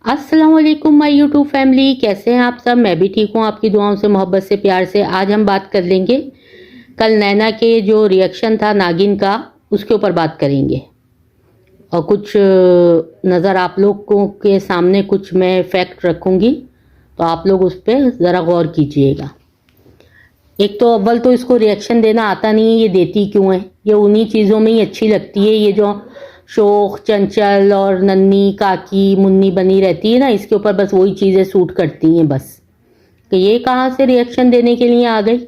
अस्सलाम वालेकुम my YouTube family, कैसे हैं आप सब। मैं भी ठीक हूँ, आपकी दुआओं से, मोहब्बत से, प्यार से। आज हम बात कर लेंगे कल नैना के जो रिएक्शन था नागिन का, उसके ऊपर बात करेंगे। और कुछ नज़र आप लोगों के सामने कुछ मैं फैक्ट रखूँगी, तो आप लोग उस पर ज़रा गौर कीजिएगा। एक तो अव्वल तो इसको रिएक्शन देना आता नहीं है, ये देती क्यों है। ये उन्हीं चीज़ों में ही अच्छी लगती है, ये जो शोख चंचल और नन्ही काकी मुन्नी बनी रहती है ना, इसके ऊपर बस वही चीज़ें सूट करती हैं बस। कि ये कहाँ से रिएक्शन देने के लिए आ गई।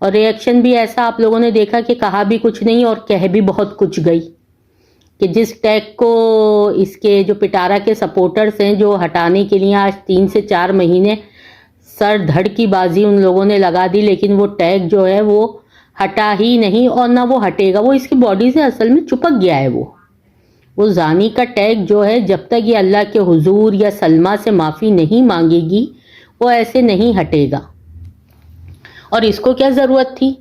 और रिएक्शन भी ऐसा आप लोगों ने देखा कि कहा भी कुछ नहीं और कह भी बहुत कुछ गई। कि जिस टैग को इसके जो पिटारा के सपोर्टर्स हैं, जो हटाने के लिए आज 3 से 4 महीने सर धड़ की बाजी उन लोगों ने लगा दी, लेकिन वो टैग जो है वो हटा ही नहीं और ना वो हटेगा। वो इसकी बॉडी से असल में चिपक गया है। वो जानी का टैग जो है, जब तक ये अल्लाह के हुजूर या सलमा से माफ़ी नहीं मांगेगी, वो ऐसे नहीं हटेगा। और इसको क्या ज़रूरत थी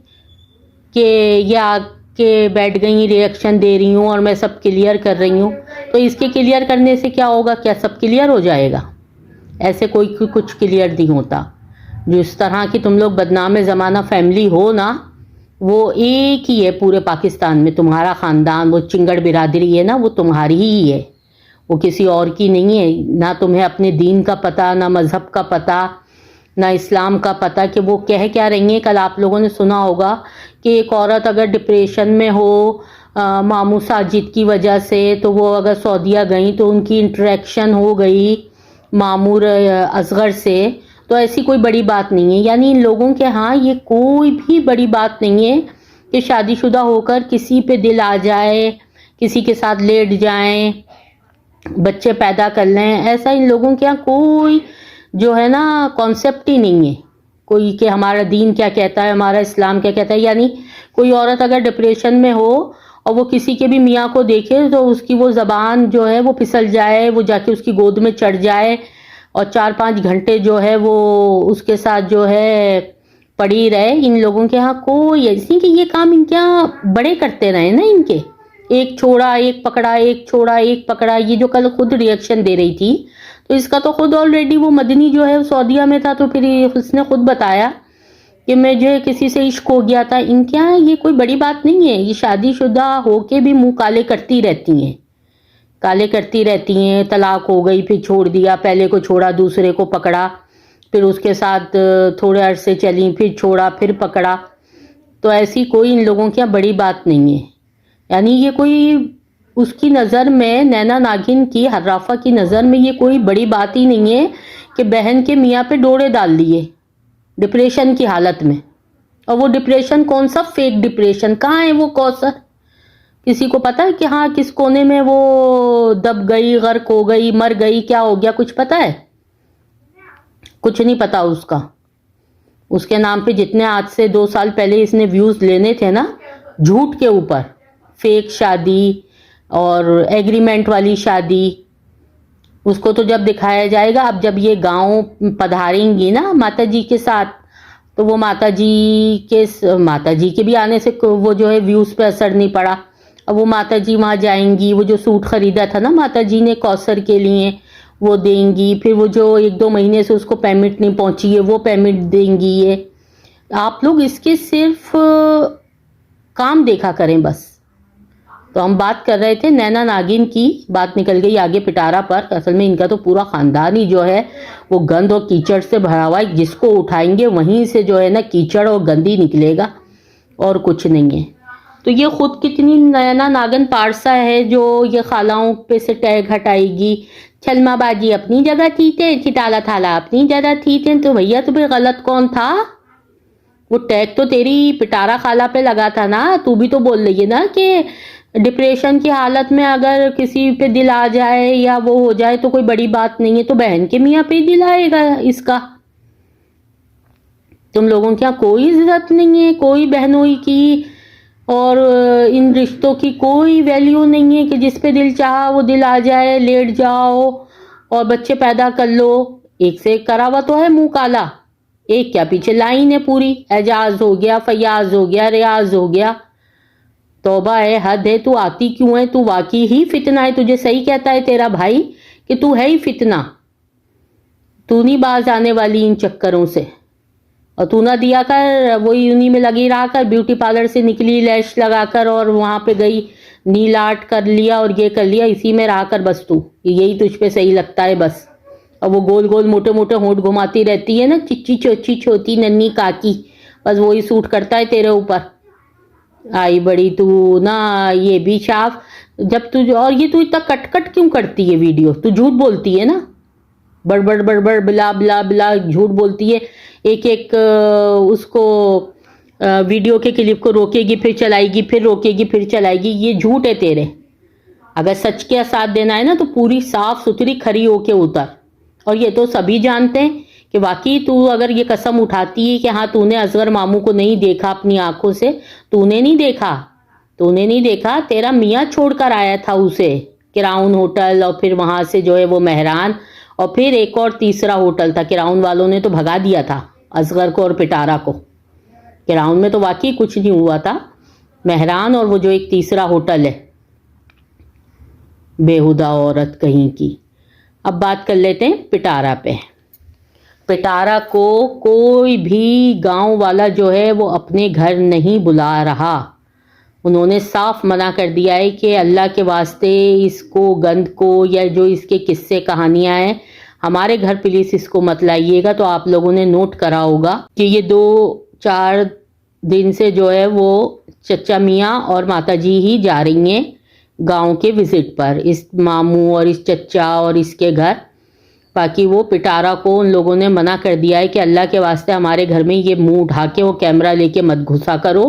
कि ये आके बैठ गई, रिएक्शन दे रही हूँ और मैं सब क्लियर कर रही हूँ। तो इसके क्लियर करने से क्या होगा, क्या सब क्लियर हो जाएगा? ऐसे कोई कुछ क्लियर नहीं होता। जो इस तरह की तुम लोग बदनाम ज़माना फैमिली हो ना, वो एक ही है पूरे पाकिस्तान में। तुम्हारा ख़ानदान, वो चिंगड़ बिरादरी है ना, वो तुम्हारी ही है, वो किसी और की नहीं है। ना तुम्हें अपने दीन का पता, ना मज़हब का पता, ना इस्लाम का पता कि वो कह क्या रही हैं। कल आप लोगों ने सुना होगा कि एक औरत अगर डिप्रेशन में हो मामू साजिद की वजह से, तो वो अगर सऊदीया गई तो उनकी इंटरेक्शन हो गई मामूर असगर से, तो ऐसी कोई बड़ी बात नहीं है। यानी इन लोगों के यहाँ ये कोई भी बड़ी बात नहीं है कि शादीशुदा होकर किसी पे दिल आ जाए, किसी के साथ लेट जाएं, बच्चे पैदा कर लें। ऐसा इन लोगों के यहाँ कोई जो है ना कॉन्सेप्ट ही नहीं है कोई, कि हमारा दीन क्या कहता है, हमारा इस्लाम क्या कहता है। यानी कोई औरत अगर डिप्रेशन में हो और वो किसी के भी मियाँ को देखे तो उसकी वो ज़बान जो है वो फिसल जाए, वो जाके उसकी गोद में चढ़ जाए और 4-5 घंटे जो है वो उसके साथ जो है पड़ी रहे। इन लोगों के यहाँ कोई ऐसी कि ये काम इनके यहाँ बड़े करते रहे ना, इनके एक छोड़ा एक पकड़ा, एक छोड़ा एक पकड़ा। ये जो कल खुद रिएक्शन दे रही थी, तो इसका तो खुद ऑलरेडी वो मदनी जो है सऊदीया में था, तो फिर उसने खुद बताया कि मुझे किसी से इश्क हो गया था। इनके यहाँ ये कोई बड़ी बात नहीं है। ये शादीशुदा होके भी मुंह काले करती रहती हैं, काले करती रहती हैं। तलाक हो गई, फिर छोड़ दिया, पहले को छोड़ा दूसरे को पकड़ा, फिर उसके साथ थोड़े अरसे चली, फिर छोड़ा, फिर पकड़ा। तो ऐसी कोई इन लोगों की यहाँ बड़ी बात नहीं है। यानी ये कोई उसकी नज़र में, नैना नागिन की, हर्राफा की नज़र में ये कोई बड़ी बात ही नहीं है कि बहन के मियाँ पे डोरे डाल दिए डिप्रेशन की हालत में। और वो डिप्रेशन कौन सा फेक डिप्रेशन, कहाँ है वो कौसर? किसी को पता है कि हाँ किस कोने में वो दब गई, गर्क हो गई, मर गई, क्या हो गया, कुछ पता है? कुछ नहीं पता उसका। उसके नाम पे जितने आज से 2 साल पहले इसने व्यूज़ लेने थे ना, झूठ के ऊपर, फेक शादी और एग्रीमेंट वाली शादी, उसको तो जब दिखाया जाएगा। अब जब ये गांव पधारेंगी ना माता जी के साथ, तो वो माता जी के भी आने से वो जो है व्यूज़ पे असर नहीं पड़ा। अब वो माता जी वहाँ जाएंगी, वो जो सूट खरीदा था ना माता जी ने कौसर के लिए, वो देंगी। फिर वो जो 1-2 महीने से उसको पेमेंट नहीं पहुँची है, वो पेमेंट देंगी। ये आप लोग इसके सिर्फ काम देखा करें बस। तो हम बात कर रहे थे नैना नागिन की, बात निकल गई आगे पिटारा पर। असल में इनका तो पूरा ख़ानदान ही जो है वो गंद और कीचड़ से भरा हुआ है। जिसको उठाएंगे वहीं से जो है ना कीचड़ और गंदी निकलेगा, और कुछ नहीं है। तो ये खुद कितनी नैना नागिन पारसा है जो ये खालाओं पे से टैग हटाएगी। छलमाबाजी अपनी जगह थी थे, छिटाला थाला अपनी जगह थी थे। तो भैया तुम्हें गलत कौन था? वो टैग तो तेरी पिटारा खाला पे लगा था ना। तू भी तो बोल रही है ना कि डिप्रेशन की हालत में अगर किसी पे दिल आ जाए या वो हो जाए तो कोई बड़ी बात नहीं है। तो बहन के मियाँ पे दिल आएगा इसका? तुम लोगों के यहाँ कोई इज्जत नहीं है, कोई बहनोई की और इन रिश्तों की कोई वैल्यू नहीं है कि जिस पे दिल चाहा वो दिल आ जाए, लेट जाओ और बच्चे पैदा कर लो। एक से एक करा हुआ तो है मुंह काला, एक क्या पीछे लाइन है पूरी। एजाज हो गया, फयाज हो गया, रियाज हो गया। तौबा है, हद है। तू आती क्यों है? तू वाकई ही फितना है। तुझे सही कहता है तेरा भाई कि तू है ही फितना। तू नहीं बाज आने वाली इन चक्करों से। और तू ना दिया कर, वही उन्हीं में लगी रहा कर। ब्यूटी पार्लर से निकली लैश लगाकर और वहां पे गई, नील आर्ट कर लिया और ये कर लिया, इसी में रहा कर बस तू। यही तुझ पे सही लगता है बस। और वो गोल गोल मोटे मोटे होंठ घुमाती रहती है ना, चिच्ची चोची छोटी नन्ही काकी, बस वही सूट करता है तेरे ऊपर। आई बड़ी तू ना ये भी शाफ। जब तू, और ये तू इतना कट कट क्यों करती है वीडियो? तू झूठ बोलती है ना, बड़बड़ बड़बड़ बिला बिला बिला झूठ बोलती है। एक एक उसको वीडियो के क्लिप को रोकेगी फिर चलाएगी, फिर रोकेगी फिर चलाएगी। ये झूठ है तेरे। अगर सच के साथ देना है ना तो पूरी साफ सुथरी खरी होके उतर। और ये तो सभी जानते हैं कि वाकई तू अगर ये कसम उठाती है कि हाँ तूने असगर मामू को नहीं देखा अपनी आंखों से, तूने नहीं देखा, तेरा मियाँ छोड़कर आया था उसे क्राउन होटल, और फिर वहां से जो है वो मेहरान, और फिर एक और तीसरा होटल था। क्राउन वालों ने तो भगा दिया था असगर को और पिटारा को। क्राउन में तो वाकई कुछ नहीं हुआ था। मेहरान और वो जो एक तीसरा होटल है, बेहुदा औरत कहीं की। अब बात कर लेते हैं पिटारा पे। पिटारा को कोई भी गांव वाला जो है वो अपने घर नहीं बुला रहा। उन्होंने साफ मना कर दिया है कि अल्लाह के वास्ते इसको गंद को, या जो इसके किस्से कहानियां हैं, हमारे घर प्लीज इसको मत लाइएगा। तो आप लोगों ने नोट करा होगा कि ये 2-4 दिन से जो है वो चचा मियाँ और माता जी ही जा रही हैं गांव के विजिट पर, इस मामू और इस चचा और इसके घर। बाकी वो पिटारा को उन लोगों ने मना कर दिया है कि अल्लाह के वास्ते हमारे घर में ये मुंह उठा के वो कैमरा लेके मत घुसा करो।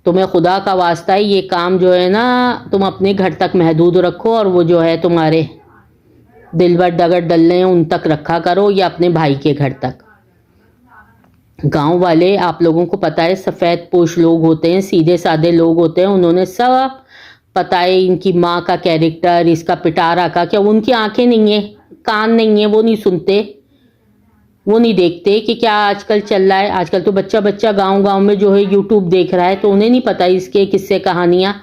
तुम्हें खुदा का वास्ता है, ये काम जो है ना तुम अपने घर तक महदूद रखो, और वो जो है तुम्हारे दिलबर डगर डलने उन तक रखा करो, या अपने भाई के घर तक। गांव वाले आप लोगों को पता है सफ़ेद पोश लोग होते हैं, सीधे साधे लोग होते हैं। उन्होंने सब पता है इनकी माँ का कैरेक्टर, इसका पिटारा का। क्या उनकी आंखें नहीं है, कान नहीं है, वो नहीं सुनते, वो नहीं देखते कि क्या आजकल चल रहा है? आजकल तो बच्चा बच्चा गांव गांव में जो है यूट्यूब देख रहा है, तो उन्हें नहीं पता इसके किस्से कहानियाँ।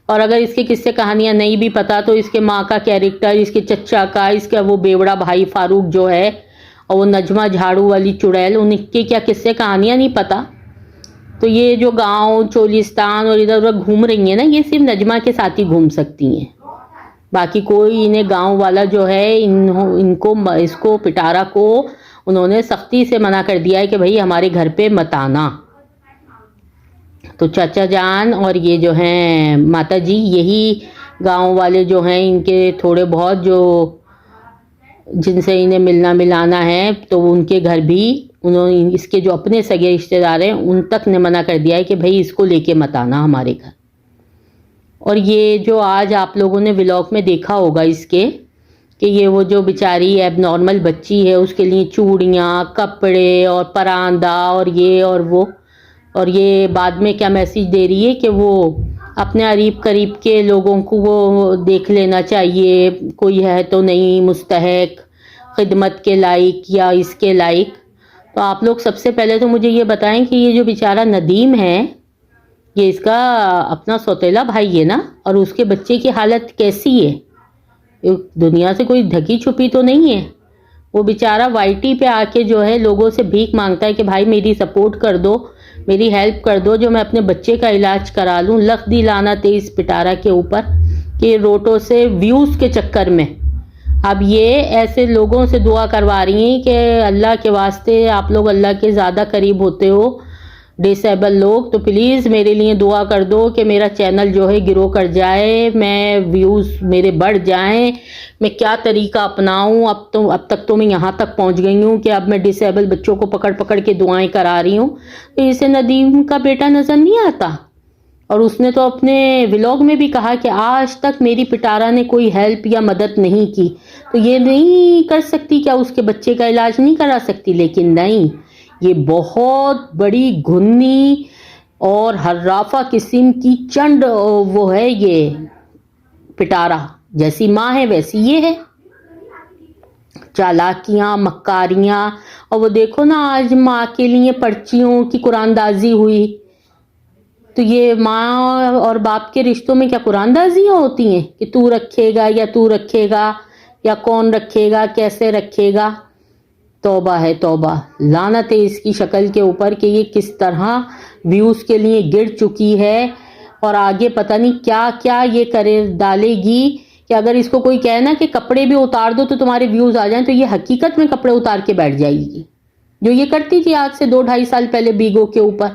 और अगर इसके किस्से कहानियाँ नहीं भी पता तो इसके माँ का कैरेक्टर, इसके चचा का, इसका वो बेवड़ा भाई फारूक जो है, और वो नजमा झाड़ू वाली चुड़ैल, उनके क्या किस्से कहानियाँ नहीं पता। तो ये जो गांव चोलिस्तान और इधर उधर घूम रही है ना, ये सिर्फ नजमा के साथ ही घूम सकती हैं। बाकी कोई इन्हें गांव वाला जो है इसको पिटारा को उन्होंने सख्ती से मना कर दिया है कि भाई हमारे घर पे मत आना। तो चाचा जान और ये जो हैं माता जी, यही गांव वाले जो हैं इनके थोड़े बहुत जो जिनसे इन्हें मिलना मिलाना है, तो उनके घर भी उन्होंने, इसके जो अपने सगे रिश्तेदार हैं उन तक ने मना कर दिया है कि भाई इसको लेके मत आना हमारे घर। और ये जो आज आप लोगों ने व्लॉग में देखा होगा इसके, कि ये वो जो बेचारी एबनॉर्मल बच्ची है उसके लिए चूड़ियाँ, कपड़े और परांदा और ये और वो, और ये बाद में क्या मैसेज दे रही है कि वो अपने अरीब करीब के लोगों को वो देख लेना चाहिए, कोई है तो नहीं मुस्तहक खिदमत के लायक या इसके लायक। तो आप लोग सबसे पहले तो मुझे ये बताएं कि ये जो बेचारा नदीम है, ये इसका अपना सौतेला भाई है ना, और उसके बच्चे की हालत कैसी है? दुनिया से कोई ढकी छुपी तो नहीं है। वो बेचारा वाईटी पे आके जो है लोगों से भीख मांगता है कि भाई मेरी सपोर्ट कर दो, मेरी हेल्प कर दो, जो मैं अपने बच्चे का इलाज करा लूँ। लख दी लानत है इस पिटारा के ऊपर कि रोटो से व्यूज़ के चक्कर में अब ये ऐसे लोगों से दुआ करवा रही हैं कि अल्लाह के वास्ते आप लोग अल्लाह के ज़्यादा करीब होते हो डिसेबल लोग, तो प्लीज़ मेरे लिए दुआ कर दो कि मेरा चैनल जो है ग्रो कर जाए, मैं व्यूज़ मेरे बढ़ जाएं। मैं क्या तरीका अपनाऊं? अब तक तो मैं यहाँ तक पहुँच गई हूँ कि अब मैं डिसेबल बच्चों को पकड़ पकड़ के दुआएं करा रही हूँ। तो इसे नदीम का बेटा नज़र नहीं आता, और उसने तो अपने व्लॉग में भी कहा कि आज तक मेरी पिटारा ने कोई हेल्प या मदद नहीं की, तो ये नहीं कर सकती क्या? उसके बच्चे का इलाज नहीं करा सकती? लेकिन नहीं, ये बहुत बड़ी घुन्नी और हर्राफा किस्म की चंड वो है ये पिटारा। जैसी माँ है वैसी ये है, चालाकियाँ मक्कारियाँ। और वो देखो ना, आज माँ के लिए पर्चियों की कुरानदाजी हुई, तो ये माँ और बाप के रिश्तों में क्या कुरानदाजियाँ होती हैं कि तू रखेगा या तू रखेगा या कौन रखेगा कैसे रखेगा? तौबा है तौबा, लानत है इसकी शक्ल के ऊपर कि ये किस तरह व्यूज़ के लिए गिर चुकी है और आगे पता नहीं क्या क्या ये करे डालेगी कि अगर इसको कोई कहे ना कि कपड़े भी उतार दो तो तुम्हारे व्यूज़ आ जाएं तो ये हकीकत में कपड़े उतार के बैठ जाएगी, जो ये करती थी आज से 2-2.5 साल पहले बीगो के ऊपर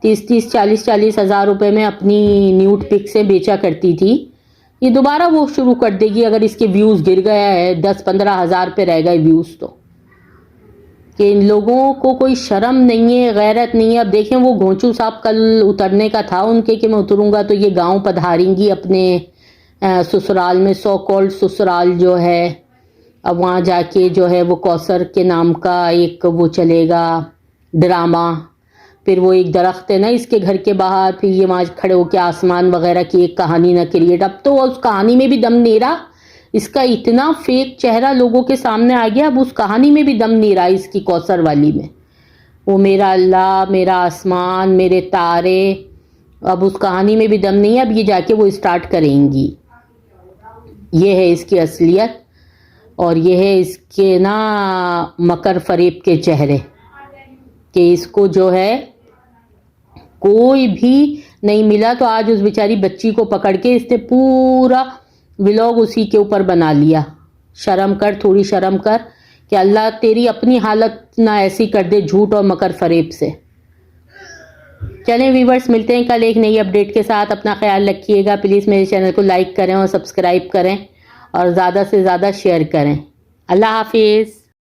30-30, 40-40 हज़ार रुपए में अपनी न्यूड पिक से बेचा करती थी। ये दोबारा वो शुरू कर देगी अगर इसके व्यूज़ गिर गया है, 10-15 हज़ार पे रह गए व्यूज़ तो। कि इन लोगों को कोई शर्म नहीं है, गैरत नहीं है। अब देखें वो घोंचू साहब कल उतरने का था उनके कि मैं उतरूंगा तो ये गांव पधारेंगी अपने ससुराल में, सो कॉल्ड ससुराल जो है। अब वहाँ जाके जो है वो कौसर के नाम का एक वो चलेगा ड्रामा, फिर वो एक दरख्त है ना इसके घर के बाहर, फिर ये वहाँ खड़े होकर आसमान वगैरह की एक कहानी ना क्रिएट। अब तो उस कहानी में भी दम नहीं रहा, इसका इतना फेक चेहरा लोगों के सामने आ गया, अब उस कहानी में भी दम नहीं रहा इसकी कौसर वाली में। वो मेरा अल्लाह, मेरा आसमान, मेरे तारे, अब उस कहानी में भी दम नहीं है। अब ये जाके वो स्टार्ट करेंगी। ये है इसकी असलियत और ये है इसके ना मकर फरेब के चेहरे कि इसको जो है कोई भी नहीं मिला तो आज उस बेचारी बच्ची को पकड़ के इसने पूरा व्लॉग उसी के ऊपर बना लिया। शर्म कर, थोड़ी शर्म कर कि अल्लाह तेरी अपनी हालत ना ऐसी कर दे झूठ और मकर फरेब से। चलें वीवर्स, मिलते हैं कल एक नई अपडेट के साथ। अपना ख्याल रखिएगा। प्लीज़ मेरे चैनल को लाइक करें और सब्सक्राइब करें और ज़्यादा से ज़्यादा शेयर करें। अल्लाह हाफिज़।